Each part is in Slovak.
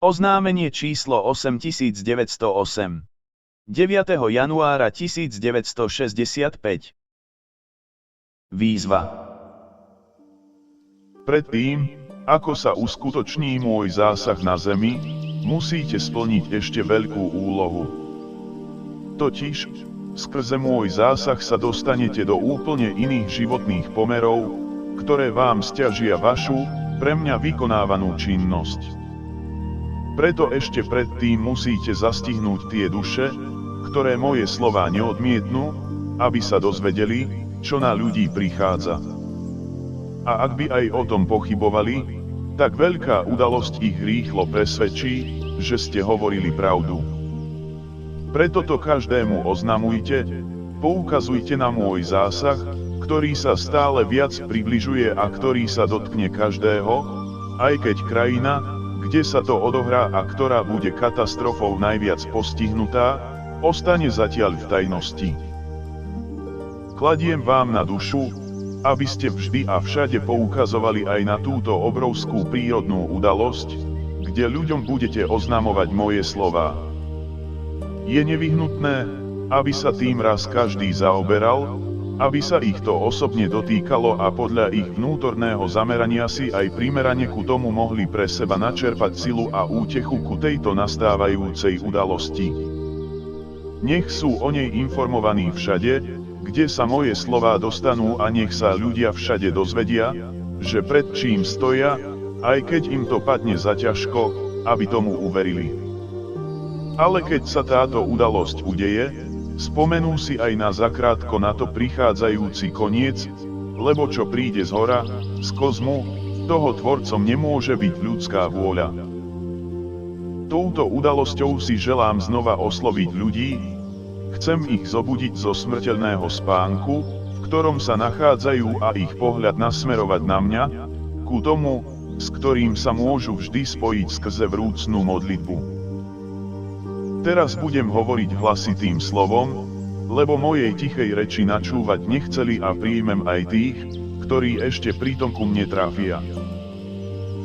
Oznámenie číslo 8908. 9. januára 1965. Výzva. Predtým, ako sa uskutoční môj zásah na Zemi, musíte splniť ešte veľkú úlohu. Totiž, skrze môj zásah sa dostanete do úplne iných životných pomerov, ktoré vám sťažia vašu, pre mňa vykonávanú činnosť. Preto ešte predtým musíte zastihnúť tie duše, ktoré moje slová neodmietnú, aby sa dozvedeli, čo na ľudí prichádza. A ak by aj o tom pochybovali, tak veľká udalosť ich rýchlo presvedčí, že ste hovorili pravdu. Preto to každému oznamujte, poukazujte na môj zásah, ktorý sa stále viac približuje a ktorý sa dotkne každého, aj keď krajina, kde sa to odohrá a ktorá bude katastrofou najviac postihnutá, ostane zatiaľ v tajnosti. Kladiem vám na dušu, aby ste vždy a všade poukazovali aj na túto obrovskú prírodnú udalosť, kde ľuďom budete oznamovať moje slová. Je nevyhnutné, aby sa tým raz každý zaoberal, aby sa ich to osobne dotýkalo a podľa ich vnútorného zamerania si aj primerane ku tomu mohli pre seba načerpať silu a útechu ku tejto nastávajúcej udalosti. Nech sú o nej informovaní všade, kde sa moje slová dostanú a nech sa ľudia všade dozvedia, že pred čím stoja, aj keď im to padne zaťažko, aby tomu uverili. Ale keď sa táto udalosť udeje, spomenú si aj na zakrátko na to prichádzajúci koniec, lebo čo príde zhora, z kozmu, toho tvorcom nemôže byť ľudská vôľa. Touto udalosťou si želám znova osloviť ľudí, chcem ich zobudiť zo smrteľného spánku, v ktorom sa nachádzajú a ich pohľad nasmerovať na mňa, ku tomu, s ktorým sa môžu vždy spojiť skrze vrúcnú modlitbu. Teraz budem hovoriť hlasitým slovom, lebo mojej tichej reči načúvať nechceli a príjmem aj tých, ktorí ešte pritom ku mne trafia.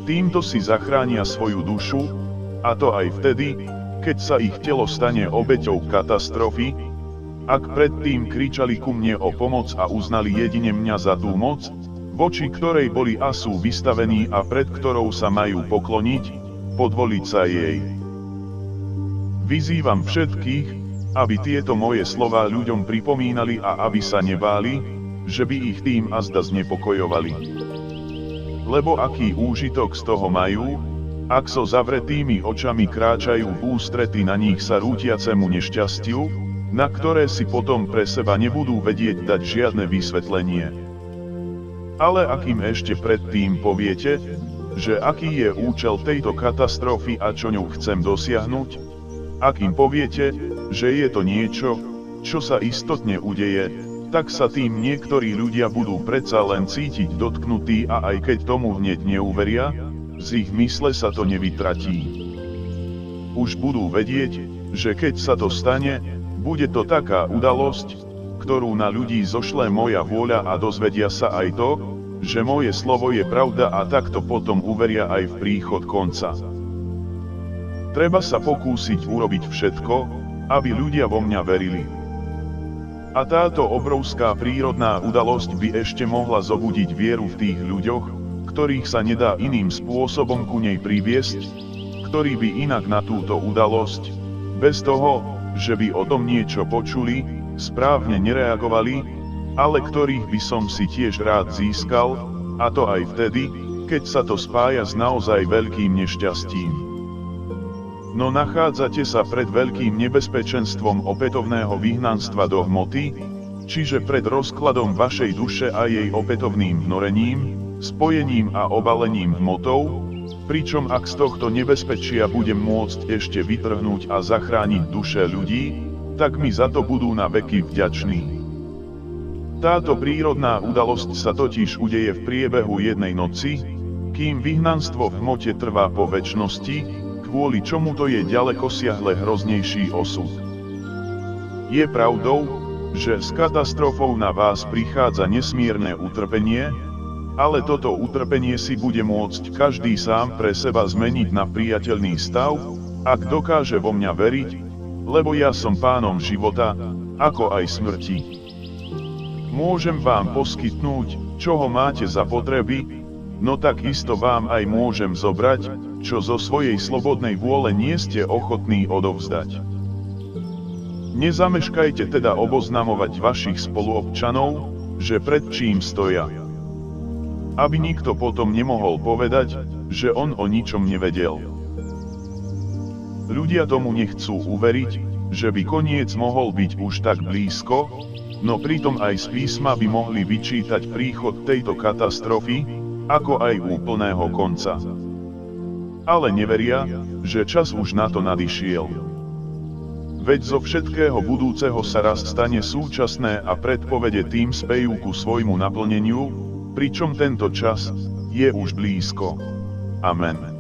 Týmto si zachránia svoju dušu, a to aj vtedy, keď sa ich telo stane obeťou katastrofy, ak predtým kričali ku mne o pomoc a uznali jedine mňa za tú moc, voči ktorej boli a sú vystavení a pred ktorou sa majú pokloniť, podvoliť sa jej. Vyzývam všetkých, aby tieto moje slová ľuďom pripomínali a aby sa nebáli, že by ich tým azda znepokojovali. Lebo aký úžitok z toho majú, ak so zavretými očami kráčajú v ústrety na nich sa rútiacemu nešťastiu, na ktoré si potom pre seba nebudú vedieť dať žiadne vysvetlenie. Ale ak im ešte predtým poviete, že aký je účel tejto katastrofy a čo ňou chcem dosiahnuť, ak im poviete, že je to niečo, čo sa istotne udeje, tak sa tým niektorí ľudia budú predsa len cítiť dotknutí a aj keď tomu hneď neuveria, z ich mysle sa to nevytratí. Už budú vedieť, že keď sa to stane, bude to taká udalosť, ktorú na ľudí zošle moja vôľa a dozvedia sa aj to, že moje slovo je pravda a takto potom uveria aj v príchod konca. Treba sa pokúsiť urobiť všetko, aby ľudia vo mňa verili. A táto obrovská prírodná udalosť by ešte mohla zobudiť vieru v tých ľuďoch, ktorých sa nedá iným spôsobom ku nej priviesť, ktorí by inak na túto udalosť, bez toho, že by o tom niečo počuli, správne nereagovali, ale ktorých by som si tiež rád získal, a to aj vtedy, keď sa to spája s naozaj veľkým nešťastím. No nachádzate sa pred veľkým nebezpečenstvom opätovného vyhnanstva do hmoty, čiže pred rozkladom vašej duše a jej opätovným vnorením, spojením a obalením hmotou, pričom ak z tohto nebezpečia budem môcť ešte vytrhnúť a zachrániť duše ľudí, tak mi za to budú na veky vďační. Táto prírodná udalosť sa totiž udeje v priebehu jednej noci, kým vyhnanstvo v hmote trvá po večnosti, kvôli čomu to je ďalekosiahle hroznejší osud. Je pravdou, že s katastrofou na vás prichádza nesmierne utrpenie, Ale toto utrpenie si bude môcť každý sám pre seba zmeniť na priateľný stav, ak dokáže vo mňa veriť, lebo ja som pánom života, ako aj smrti. Môžem vám poskytnúť, čoho máte za potreby, no takisto vám aj môžem zobrať, čo zo svojej slobodnej vôle nie ste ochotní odovzdať. Nezameškajte teda oboznamovať vašich spoluobčanov, že pred čím stoja. Aby nikto potom nemohol povedať, že on o ničom nevedel. Ľudia tomu nechcú uveriť, že by koniec mohol byť už tak blízko, no pritom aj z písma by mohli vyčítať príchod tejto katastrofy, ako aj úplného konca. Ale neveria, že čas už na to nadišiel. Veď zo všetkého budúceho sa raz stane súčasné a predpovede tým spejú ku svojmu naplneniu, pričom tento čas je už blízko. Amen.